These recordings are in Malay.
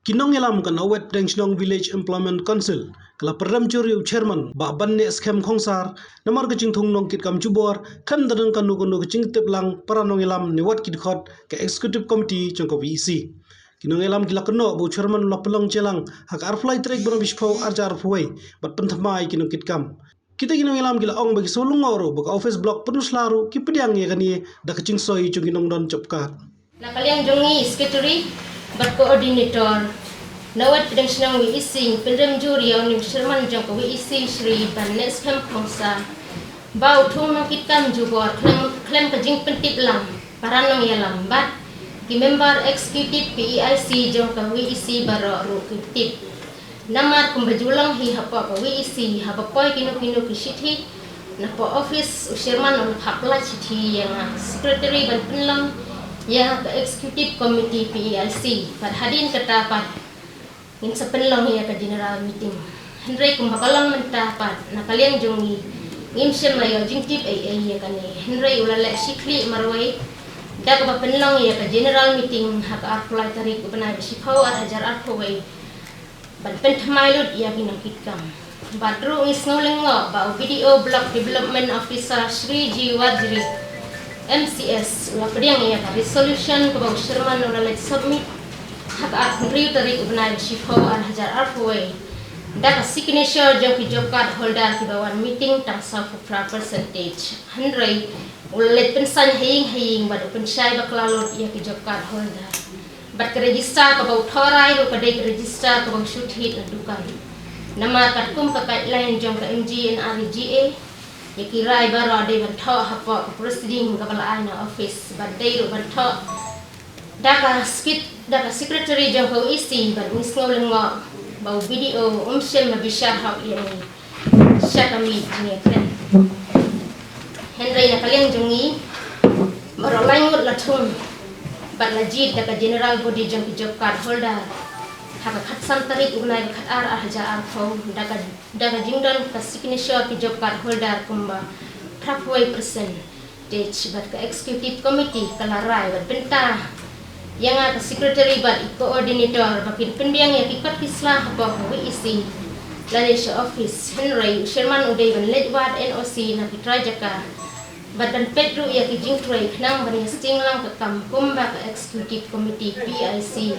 Kinong ilam kan awet Dengshong Village Employment Council kala peram curiu chairman ba banne skem khongsar namar kaching thong nong kit kam chubor kan dadang kanu kanu kaching teplang paranong ilam ni wat kit khot ke executive committee chongko VEC kinong ilam kila kano bu chairman lapelong chelang hak arfly trek bro bispho arjar fuwai bat penthamai kinong kit kam kita kinong ilam kila ong bagi solung oro baka office block penuslaru ki pediang ye kani da kaching soi chung kinong don chopkat na kaliang jongi secretary berkoordinator nawat pedang wi ising pendem juri yang nim sherman jong ko wi isi Shri Banes Kam Khongsa bau thung no kitam jubor klem ka jing pentip lam paranong yalam bat ki member executive PEIC jong ko wi isi baro ru kitip namar kumbajulang hi hapa ko wi isi hapa poi kino ki sithi na po office sherman on hapla sithi yang secretary ban penlang ya ke executive committee PEIC par hadin kata pat in sa penlong ya ke general meeting Henry kumbakalong mentapat na kaliang jongi imsem layo jingtip ay ya kani Henry ulala sikli marway da ka penlong ya ke general meeting hak apply tarik upanay sipaw at hajar arpaway ban pentamailud ya kinangkitkam badru isngolengo ba video block development officer Shri Jiwadri MCS ulah pediang ya resolution ke bawah Sherman ulala submit hak Henry tarik upanay sipaw at hajar arpaway da signature jong ki job card holder ki bawan meeting tang sa percentage Henry ulit pensan haying bad pensai baklalot ya ki job card holder bat ke register ka bau thorai ro ka dei register ka bau shoot hit dukan nama kat kum ka guideline jong ka MGNRGA ya ki rai baro de ban tho hapa proceeding ka bala na office bad dei ro ban tho da ka secretary jong ka isi bad misngol lengo bau video umsem na bisyah hak ini siya kami ni kren Henry na kaliang jongi marolay ngut lathun bat lajid da ka general body jong job card holder haka khatsan tarik unay khatar haja arfo daga jingdon ka signature ki job card holder kumba halfway percentage bat ka executive committee kalarai bat benta yang ka secretary bat coordinator bakin pendiang ya kikat kislah apa wi isi lanisha office Henry Sherman uday ban ledwat NOC na kitrajaka badan pedro ya ki jingtray nang ban sting lang ka kampum ba ka executive committee PIC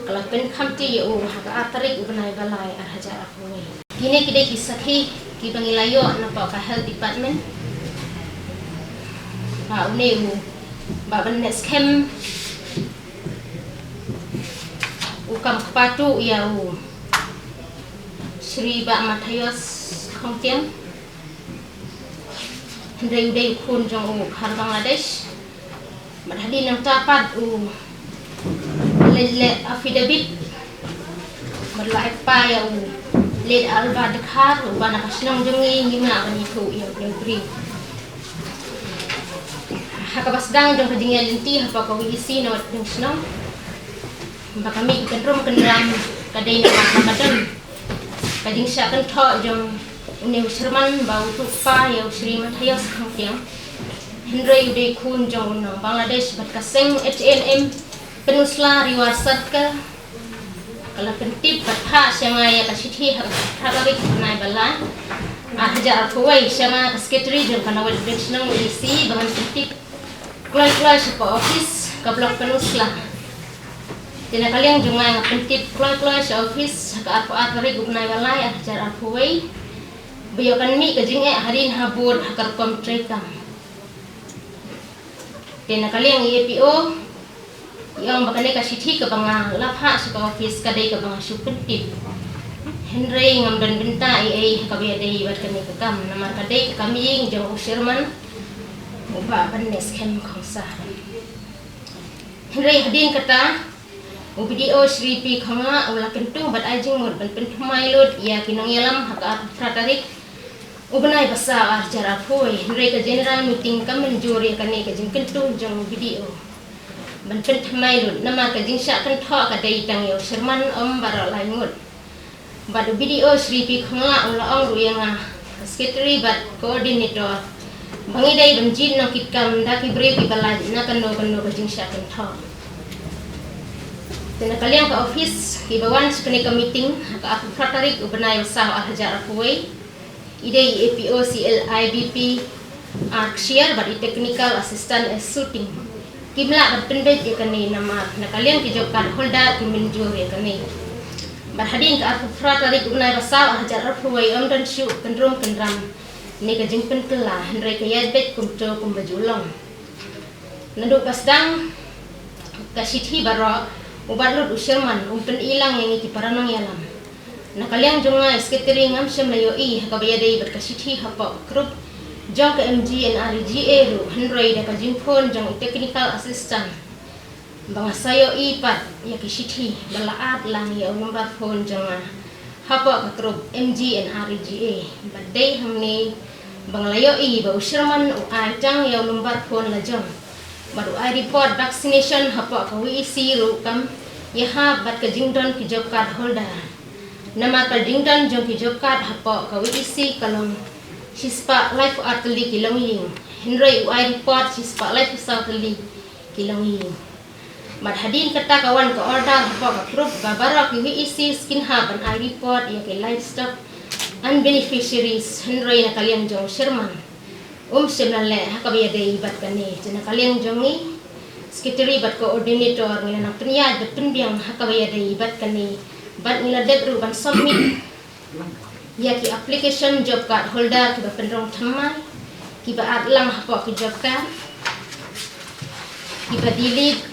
kala pen khamti ya ka atarik ubanay balay ar hajar afway kini kide kisakhi ki bangilayo na pa ka health department ba uneu ba ban neskem ukam kepatu ya Shri Ba Matthias Khongtiang Henry uday kun jong har Bangladesh madhali nang tapat le affidavit madla pa ya led alba dekhar bana kasnong jongi ngina kan itu ya bri hakabasdang jong kajingya linti hapa ko isi na wat snong baka kami kenrum kenram kadai na makadan kading siya kan tho jong uni Sherman bau tupa ya Shri Matthias Khongtiang Henry uday kun jong no Bangladesh bat kaseng HNM penusla riwasat ka kala pentip bat ha sianga ya kasithi hagawik nai balan hajar arfuway sianga secretary jong kanawal bench-nang isi bahan pentip kloi sa office ka blok penusla tina kaliang junga pentip kloi sa office ka atari gugnay balay hajar arfuway bayokan mi kajing harin habur hakar komtreka tina kaliang EPO yang bakane ka sithi ka banga lapha sa office kadai ka banga supentip Henry ngamdan benta ka biadai bat kami ka kam namar kadai kami jong Sherman uba Banes Kam Khongsa Henry hadin kata video Shri P Khonga ula kentung bat ajing mur ban pentmailud ya kinong yalam hak pratarik ubanay basa arjara phoy Henry ka general meeting ka menjuri kani ka jing kentung jong video ban pentmailud nama ka jing sya kan tho ka dai tang yo Sherman bara laingut badu video Shri P Khonga ula ong ruyanga secretary bat coordinator bangi dai banjin na kitkam daki brevi balad na kano ka jing sya kan tho Tena kalian ke office kibawan sekali ke meeting ke aku pratarik ubenai usah alhajar akuai ide APO CLIBP share badi technical assistant as shooting kimla berpendet ya kani nama na kalian ke job card holder kimenjur ya kani berhadin ke aku pratarik ubenai usah alhajar akuai dan syu kendrum kendram ni ke jingpen kelah hendrai ke yadbet kumto kumbajulong nanduk kasdang kasithi baro ubat usirman umpen ilang yang iti paranong yalam nakaliang jonga sketering am syam layo I kabayadai berkasithi hapa grup jong ke MGNRGA ru hendroi da kajimpon jong technical assistant bangasayo I pat ya kisithi balaat lang ya nomor phone jonga hapa ka grup MGNRGA badai hamni banglayo I ba usirman u ajang ya nomor phone la jong baru I report vaccination hapa ka WEC ru kam yaha bat ka jingdon ki job card holder nama ka jingdon jong ki job card hapa ka WEC kalong sispa life arteli kilong ying hinrei I report sispa life arteli kilong ying mat hadin kata kawan ka order hapa ka group babara ki WEC skin hub an I report ya ki livestock and beneficiaries hinrei na kalian jong Sherman semnale hakabayadai bat kani jena kalian jongi sekretari bat koordinator ngila nang penyad bat penbiang hakabayadai bat kani bat ngila debru ban submit ya ki application job card holder ki ba pendrong thamai ki ba atlang hapa ki job card ki ba delete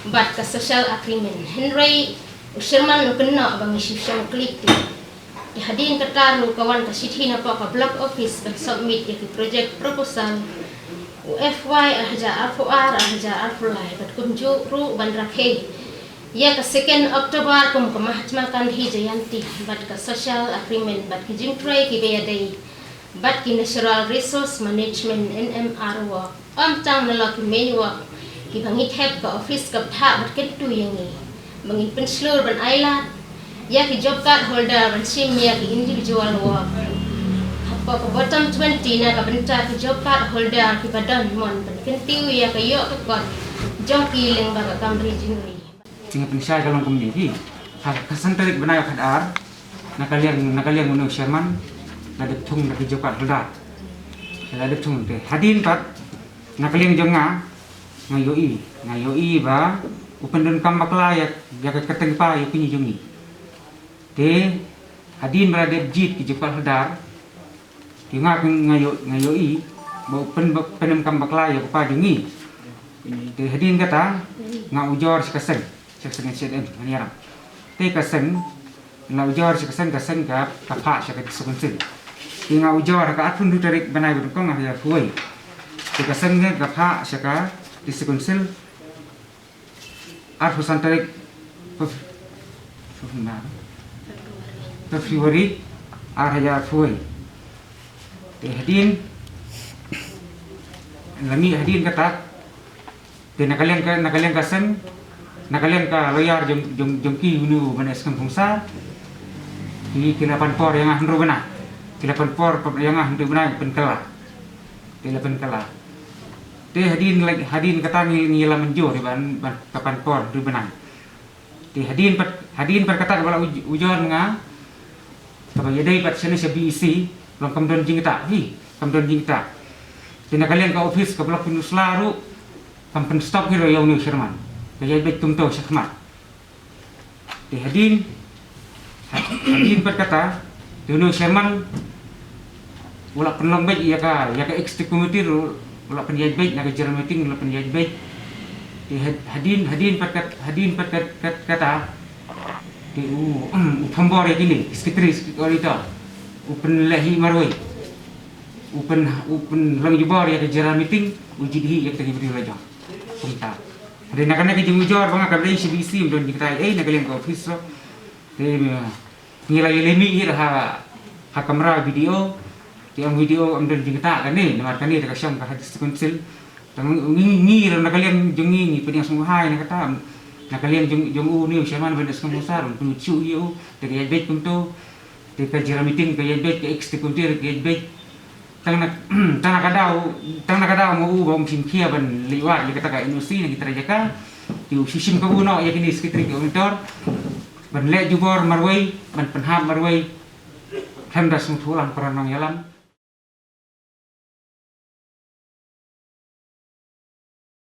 bat ka social agreement henry Sherman kena bang isip klik hadin kataru kawan kasithi na pa ka block office ban submit ya ki project proposal UFY alhaja R4R alhaja R4 bat kumju ru ban rakhe ya ka 2 Oktober kum ka Mahatma Gandhi Jayanti bat ka social agreement bat ki jimtrai ki bayadai bat ki natural resource management NMR work tang nala ki main work ki bangit heb ka office ka tha bat ketu yangi bangin penslur ban ailat ya ki job card holder ban sim ya ki individual work hapa ko bottom 20 na ka benta ki job card holder ki badan mon ban kentiu ya ka yo ka kot jong ki leng ba ka kamri jingri singa pensai kalong community kasan tarik benai kadar nakaliang unu Sherman ladep thung na ki job card holder ladep thung te hadin pat nakaliang jonga ngayoi ba upendon kam bakla ya ka keteng pa yo kini jongi te hadin berada jit ki jepal hadar ki ngayoi bau penem kam bakla ya pa jungi te hadin kata ujor sekasen CDM maniara te kasen ujor sekasen ka pa syakat sekunsil ki ujor ka atun du tarik banai berkong ya fuai te kasen ka pa syaka di sekunsil arfusan tarik Februari arhaja fuai te hadin lami hadin kata te nakalian kasen nakalian ka loyar jongki unu manes kampungsa ini kilapan por yang ahndro bena kilapan por yang ahndro bena penkela te hadin kata ngila menjo di ban kapan por du bena te hadin perkata bala ujon nga kabayadai pat sini sa BEC long kamdon jingta tinakalian ka office ka blok pinuslaru kampen stop hero yaw ni Sherman kaya bet tumto syakmat te hadin perkata duno Sherman wala penlong bet ya ka executive committee wala penjaj bet na ka general meeting wala penjaj bet te hadin perkata Pembor ya gini, sekretari orita, lehi marwai, lang jubor ya ke general meeting, uji dihi ya kita beri lajang, kumta. Ada nak ke jujur bang akan beri CBC untuk kita nak ke office lo, nilai lemi ha kamera video, tiang video ambil kita kan ni, nama kan ni dekat syam kat hadis konsil, ni nak kalian jungi ni semua hai nak kata. Nakalian jong ni Sherman bandas kamusar penucu yo de kaya bet punto de kaya meeting kaya bet ke executive kaya bet tang nakadau mo bom simkia ban liwat li kata ka industri na kita jaka tiu sisim kabuno ya kini sekretari koordinator ban le jubor marwai ban penhab marwai Pemda Sumtulang Peranong Yalam